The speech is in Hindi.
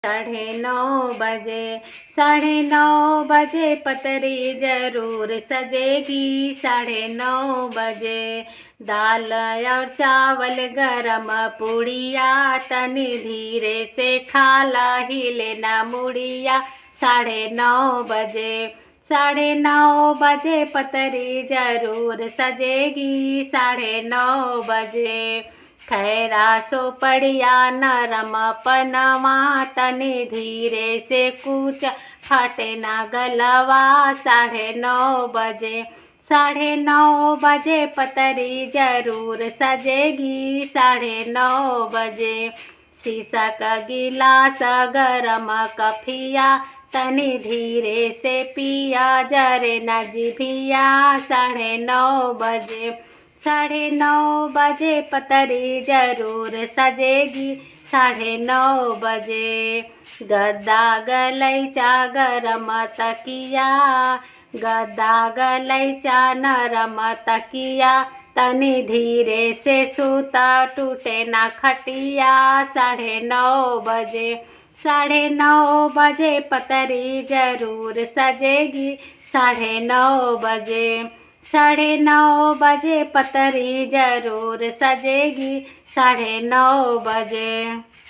9:30 9:30 पतरी जरूर सजेगी। 9:30 दाल और चावल गरम पुड़िया, तनी धीरे से खाला हिले न मुड़िया। 9:30 9:30 पतरी जरूर सजेगी। 9:30 खैरा सो पड़िया नरम पनवा, तनी धीरे से कूच फटे ना गलवा। 9:30 9:30 पतरी जरूर सजेगी। 9:30 शीशा का गिलास गरम कफिया, तनी धीरे से पिया जरे न जिभिया। 9:30 9:30 पतरी जरूर सजेगी। 9:30 गद्दा गलैचा गरम तकिया, गद्दा गलैचा नरम तकिया, तनी धीरे से सूता टूटे ना खटिया। 9:30 9:30 पतरी जरूर सजेगी। 9:30 9:30 पतरी जरूर सजेगी। 9:30